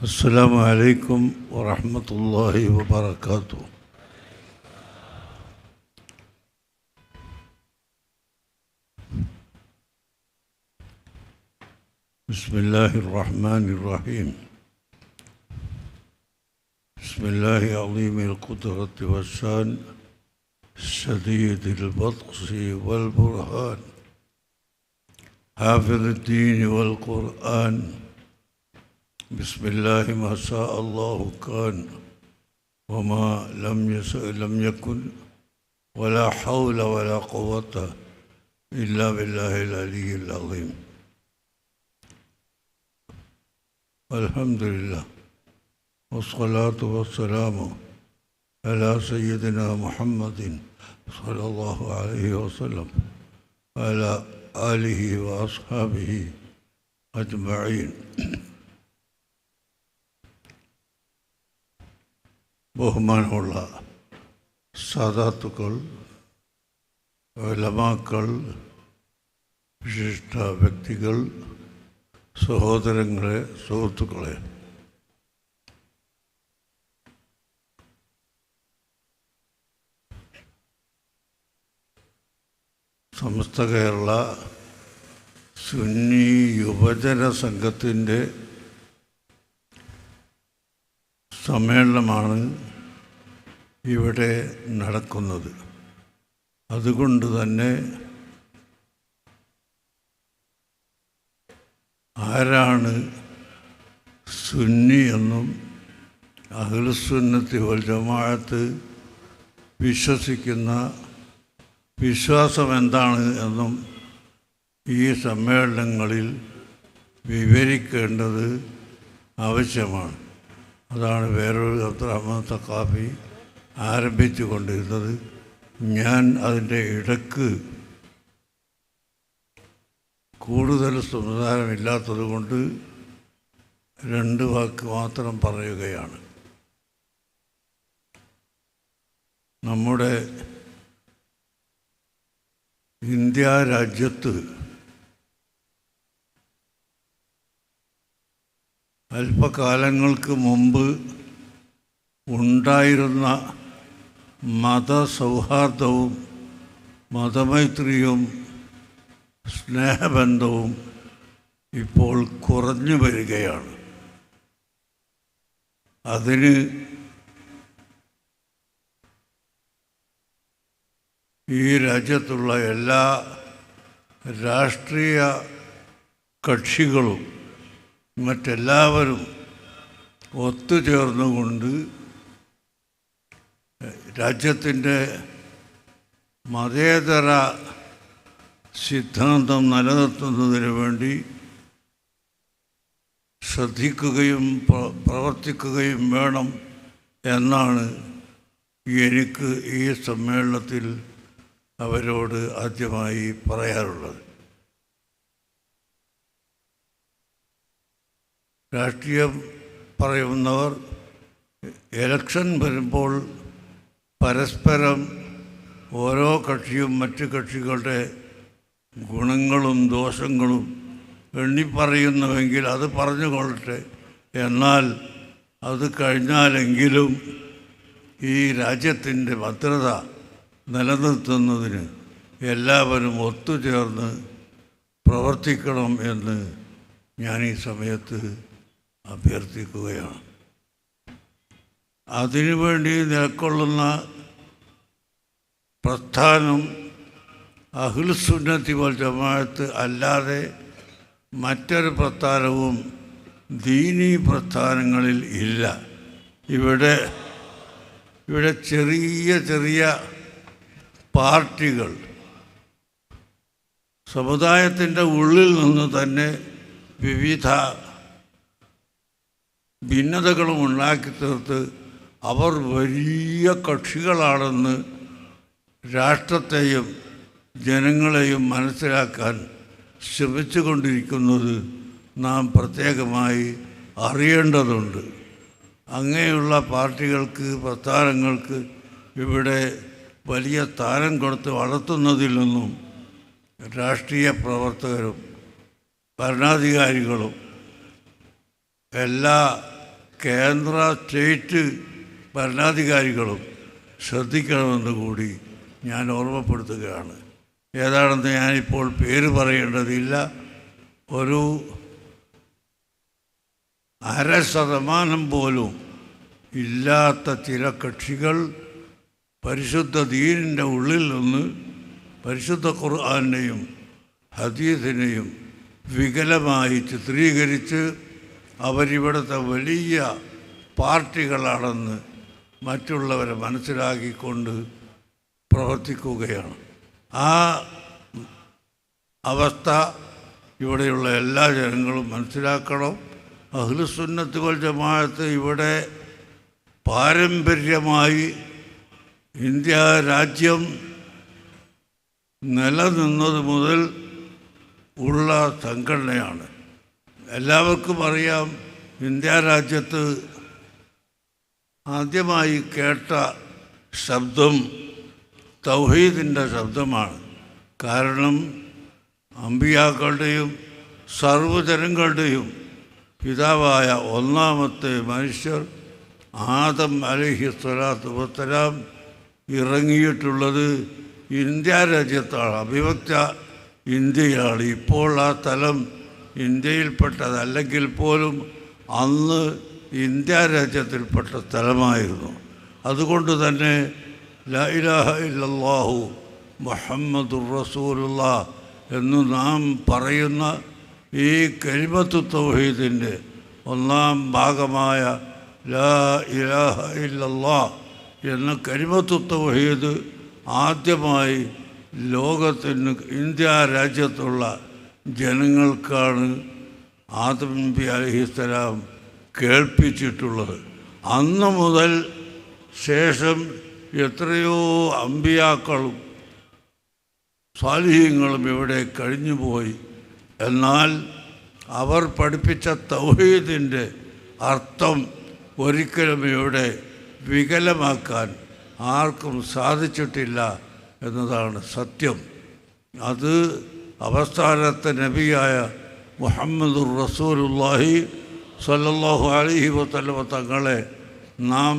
السلام عليكم ورحمة الله وبركاته. بسم الله الرحمن الرحيم. بسم الله عظيم القدرة والشان شديد البطش والبرهان حافظ الدين والقرآن. بسم الله ما شاء الله كان وما لم يكن ولا حول ولا قوة إلا بالله العلي العظيم. الحمد لله والصلاة والسلام على سيدنا محمد صلى الله عليه وسلم وعلى آله وأصحابه أجمعين. ബഹുമാനമുള്ള സാദാത്തുക്കൾ, ഉലമാക്കൾ, വിശിഷ്ട വ്യക്തികൾ, സഹോദരങ്ങളെ, സുഹൃത്തുക്കളെ, സമസ്ത കേരള സുന്നി യുവജന സംഘത്തിൻ്റെ സമ്മേളനമാണ് ഇവിടെ നടക്കുന്നത്. അതുകൊണ്ട് തന്നെ ആരാണ് സുന്നി എന്നും അഹ്ലുസുന്നത്തി വൽ ജമാഅത്ത് വിശ്വസിക്കുന്ന വിശ്വാസം എന്താണ് എന്നും ഈ സമ്മേളനങ്ങളിൽ വിവരിക്കേണ്ടത് ആവശ്യമാണ്. അതാണ് വേറൊരു അബ്ദുറഹ്മാൻ സഖാഫി ആരംഭിച്ചു കൊണ്ടിരുന്നത്. ഞാൻ അതിൻ്റെ ഇടക്ക് കൂടുതൽ സംസാരമില്ലാത്തത് കൊണ്ട് രണ്ട് വാക്ക് മാത്രം പറയുകയാണ്. നമ്മുടെ ഇന്ത്യ രാജ്യത്ത് അല്പകാലങ്ങൾക്ക് മുമ്പ് ഉണ്ടായിരുന്ന മതസൗഹാർദ്ദവും മതമൈത്രിയും സ്നേഹബന്ധവും ഇപ്പോൾ കുറഞ്ഞു വരികയാണ്. അതിന് ഈ രാജ്യത്തുള്ള എല്ലാ രാഷ്ട്രീയ കക്ഷികളും മറ്റെല്ലാവരും ഒത്തുചേർന്നുകൊണ്ട് രാജ്യത്തിൻ്റെ മതേതര സിദ്ധാന്തം നിലനിർത്തുന്നതിന് വേണ്ടി ശ്രദ്ധിക്കുകയും പ്രവർത്തിക്കുകയും വേണം എന്നാണ് എനിക്ക് ഈ സമ്മേളനത്തിൽ അവരോട് ആദ്യമായി പറയാറുള്ളത്. രാഷ്ട്രീയം പറയുന്നവർ ഇലക്ഷൻ വരുമ്പോൾ പരസ്പരം ഓരോ കക്ഷിയും മറ്റ് കക്ഷികളുടെ ഗുണങ്ങളും ദോഷങ്ങളും എണ്ണിപ്പറയുന്നുവെങ്കിൽ അത് പറഞ്ഞുകൊള്ളട്ടെ. എന്നാൽ അത് കഴിഞ്ഞാലെങ്കിലും ഈ രാജ്യത്തിൻ്റെ ഭദ്രത നിലനിർത്തുന്നതിന് എല്ലാവരും ഒത്തുചേർന്ന് പ്രവർത്തിക്കണം എന്ന് ഞാൻ ഈ സമയത്ത് അഭ്യർത്ഥിക്കുകയാണ്. അതിനുവേണ്ടി നിലകൊള്ളുന്ന പ്രസ്ഥാനം അഹ്ലുസുന്നത്തി വൽ ജമാഅത്ത് അല്ലാതെ മറ്റൊരു പ്രസ്ഥാനവും ദീനീ പ്രസ്ഥാനങ്ങളിൽ ഇല്ല. ഇവിടെ ചെറിയ ചെറിയ പാർട്ടികൾ സമുദായത്തിൻ്റെ ഉള്ളിൽ നിന്ന് തന്നെ വിവിധ ഭിന്നതകളും ഉണ്ടാക്കി തീർത്ത് അവർ വലിയ കക്ഷികളാണെന്ന് രാഷ്ട്രത്തെയും ജനങ്ങളെയും മനസ്സിലാക്കാൻ ശ്രമിച്ചുകൊണ്ടിരിക്കുന്നത് നാം പ്രത്യേകമായി അറിയേണ്ടതുണ്ട്. അങ്ങനെയുള്ള പാർട്ടികൾക്ക്, പ്രസ്ഥാനങ്ങൾക്ക് ഇവിടെ വലിയ സ്ഥാനം കൊടുത്ത് വളർത്തുന്നതിൽ നിന്നും രാഷ്ട്രീയ പ്രവർത്തകരും ഭരണാധികാരികളും എല്ലാ കേന്ദ്ര സ്റ്റേറ്റ് ഭരണാധികാരികളും ശ്രദ്ധിക്കണമെന്ന് കൂടി ഞാൻ ഓർമ്മപ്പെടുത്തുകയാണ്. ഏതാണെന്ന് ഞാനിപ്പോൾ പേര് പറയേണ്ടതില്ല. ഒരു 0.5% പോലും ഇല്ലാത്ത ചില കക്ഷികൾ പരിശുദ്ധ ദീനിൻ്റെ ഉള്ളിൽ നിന്ന് പരിശുദ്ധ ഖുർആനെയും ഹദീസിനെയും വികലമായി ചിത്രീകരിച്ച് അവരിവിടുത്തെ വലിയ പാർട്ടികളാണെന്ന് മറ്റുള്ളവരെ മനസ്സിലാക്കിക്കൊണ്ട് പ്രവർത്തിക്കുകയാണ്. ആ അവസ്ഥ ഇവിടെയുള്ള എല്ലാ ജനങ്ങളും മനസ്സിലാക്കണം. അഹ്ലുസുന്നത്ത് വൽ ജമാഅത്ത് ഇവിടെ പാരമ്പര്യമായി ഇന്ത്യ രാജ്യം നിലനിന്നത് മുതൽ ഉള്ള സംഘടനയാണ്. എല്ലാവർക്കും അറിയാം, ഇന്ത്യ രാജ്യത്ത് ആദ്യമായി കേട്ട ശബ്ദം തൗഹീദിൻ്റെ ശബ്ദമാണ്. കാരണം അമ്പിയാക്കളുടെയും സർവ്വജനങ്ങളുടെയും പിതാവായ ഒന്നാമത്തെ മനുഷ്യർ ആദം അലൈഹി സ്വലാത്തു വസ്സലാം ഇറങ്ങിയിട്ടുള്ളത് ഇന്ത്യ രാജ്യത്താണ്, അവിഭക്ത ഇന്ത്യയാണ്. ഇപ്പോൾ ആ സ്ഥലം ഇന്ത്യയിൽപ്പെട്ടതല്ലെങ്കിൽ പോലും അന്ന് ഇന്ത്യ രാജ്യത്തിൽപ്പെട്ട സ്ഥലമായിരുന്നു. അതുകൊണ്ട് തന്നെ ലാ ഇലാഹ ഇല്ലല്ലാഹു മുഹമ്മദുർ റസൂലുള്ളാഹ് എന്ന് നാം പറയുന്ന ഈ കലിമത്തു തൗഹീദിൻ്റെ ഒന്നാം ഭാഗമായ ലാ ഇലാഹ ഇല്ലല്ലാഹ് എന്ന കലിമത്തു തൗഹീദ് ആദ്യമായി ലോകത്തിന് ഇന്ത്യ രാജ്യത്തുള്ള ജനങ്ങൾക്കാണ് ആദം നബി അലൈഹിസ്സലാം കേൾപ്പിച്ചിട്ടുള്ളത്. അന്ന് മുതൽ ശേഷം എത്രയോ അമ്പിയാക്കളും സ്വാലിഹീങ്ങളും ഇവിടെ കഴിഞ്ഞുപോയി. എന്നാൽ അവർ പഠിപ്പിച്ച തൗഹീദിൻ്റെ അർത്ഥം ഒരിക്കലും ഇവിടെ വികലമാക്കാൻ ആർക്കും സാധിച്ചിട്ടില്ല എന്നതാണ് സത്യം. അത് അവസാനത്തെ നബിയായ മുഹമ്മദുർ റസൂലുള്ളാഹി സ്വല്ലല്ലാഹു അലൈഹി വസല്ലമ തങ്ങളെ നാം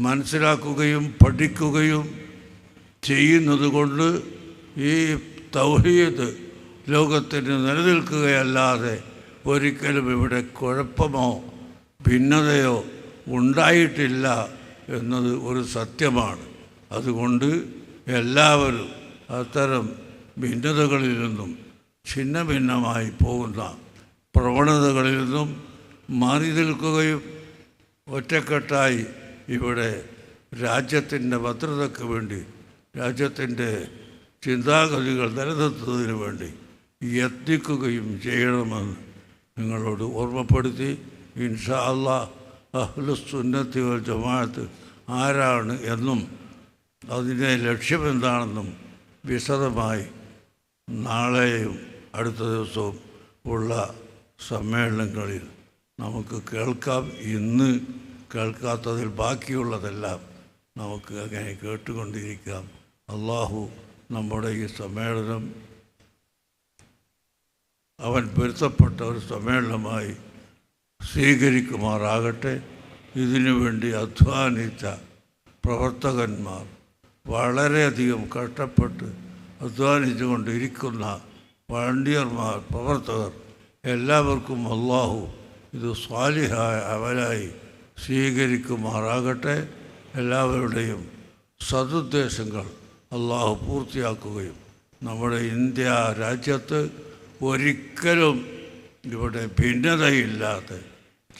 മനസ്സിലാക്കുകയും പഠിക്കുകയും ചെയ്യുന്നത് കൊണ്ട് ഈ തൗഹീദ് ലോകത്തിന് നിലനിൽക്കുകയല്ലാതെ ഒരിക്കലും ഇവിടെ കുഴപ്പമോ ഭിന്നതയോ ഉണ്ടായിട്ടില്ല എന്നത് ഒരു സത്യമാണ്. അതുകൊണ്ട് എല്ലാവരും അത്തരം ഭിന്നതകളിൽ നിന്നും ഛിന്ന ഭിന്നമായി പോകുന്ന പ്രവണതകളിൽ നിന്നും മാറി നിൽക്കുകയും ഒറ്റക്കെട്ടായി ഇവിടെ രാജ്യത്തിൻ്റെ ഭദ്രതയ്ക്ക് വേണ്ടി, രാജ്യത്തിൻ്റെ ചിന്താഗതികൾ നിലനിർത്തുന്നതിന് വേണ്ടി യത്നിക്കുകയും ചെയ്യണമെന്ന് നിങ്ങളോട് ഓർമ്മപ്പെടുത്തി, ഇൻഷാ അല്ലാഹ് അഹ്ലുസുന്നത്തി വൽ ജമാഅത്ത് ആരാണ് എന്നും അതിൻ്റെ ലക്ഷ്യമെന്താണെന്നും വിശദമായി നാളെയും അടുത്ത ദിവസവും ഉള്ള സമ്മേളനങ്ങളിൽ നമുക്ക് കേൾക്കാം. ഇന്ന് കേൾക്കാത്തതിൽ ബാക്കിയുള്ളതെല്ലാം നമുക്ക് അങ്ങനെ കേട്ടുകൊണ്ടിരിക്കാം. അള്ളാഹു നമ്മുടെ ഈ സമ്മേളനം അവൻ പൊരുത്തപ്പെട്ട ഒരു സമ്മേളനമായി സ്വീകരിക്കുമാറാകട്ടെ. ഇതിനു വേണ്ടി അധ്വാനിച്ച പ്രവർത്തകന്മാർ, വളരെയധികം കഷ്ടപ്പെട്ട് അധ്വാനിച്ചുകൊണ്ടിരിക്കുന്ന വളണ്ടിയർമാർ, പ്രവർത്തകർ എല്ലാവർക്കും അള്ളാഹു ഇത് സ്വാലിഹായ അമലായി സ്വീകരിക്കുമാറാകട്ടെ. എല്ലാവരുടെയും സതുദ്ദേശങ്ങൾ അള്ളാഹു പൂർത്തിയാക്കുകയും നമ്മുടെ ഇന്ത്യ രാജ്യത്ത് ഒരിക്കലും ഇവിടെ ഭിന്നതയില്ലാതെ,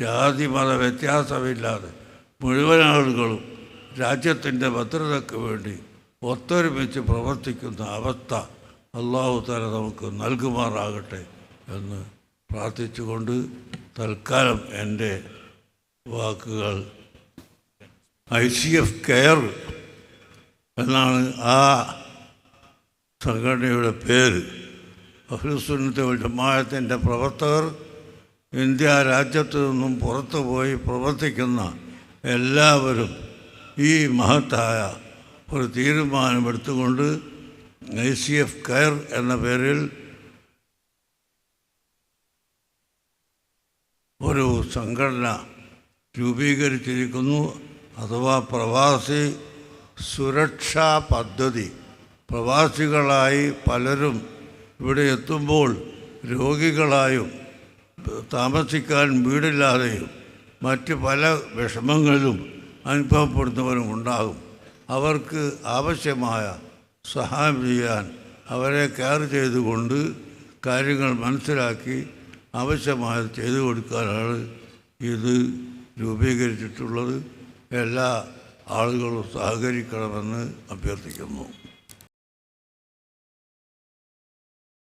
ജാതി മത വ്യത്യാസമില്ലാതെ മുഴുവൻ ആളുകളും രാജ്യത്തിൻ്റെ ഭദ്രതയ്ക്ക് വേണ്ടി ഒത്തൊരുമിച്ച് പ്രവർത്തിക്കുന്ന അവസ്ഥ അള്ളാഹു തആല നമുക്ക് നൽകുമാറാകട്ടെ എന്ന് പ്രാർത്ഥിച്ചുകൊണ്ട് തൽക്കാലം എൻ്റെ വാക്കുകൾ ICF കെയർ എന്നാണ് ആ സംഘടനയുടെ പേര്. അഹ്ലുസുന്നത്ത് വൽ ജമാഅത്തിൻ്റെ പ്രവർത്തകർ ഇന്ത്യ രാജ്യത്തു നിന്നും പുറത്തു പോയി പ്രവർത്തിക്കുന്ന എല്ലാവരും ഈ മഹത്തായ ഒരു തീരുമാനമെടുത്തുകൊണ്ട് ICF കെയർ എന്ന പേരിൽ ഒരു സംഘടന രൂപീകരിച്ചിരിക്കുന്നു. അഥവാ പ്രവാസി സുരക്ഷാ പദ്ധതി. പ്രവാസികളായി പലരും ഇവിടെ എത്തുമ്പോൾ രോഗികളായും താമസിക്കാൻ വീടില്ലാതെയും മറ്റ് പല വിഷമങ്ങളിലും അനുഭവപ്പെടുന്നവരും ഉണ്ടാകും. അവർക്ക് ആവശ്യമായ സഹായം ചെയ്യാൻ അവരെ കെയർ ചെയ്തുകൊണ്ട് കാര്യങ്ങൾ മനസ്സിലാക്കി ആവശ്യമായത് ചെയ്തു കൊടുക്കാനാണ് ഇത് രൂപീകരിച്ചിട്ടുള്ളത്. എല്ലാ ആളുകളും സഹകരിക്കണമെന്ന് അഭ്യർത്ഥിക്കുന്നു.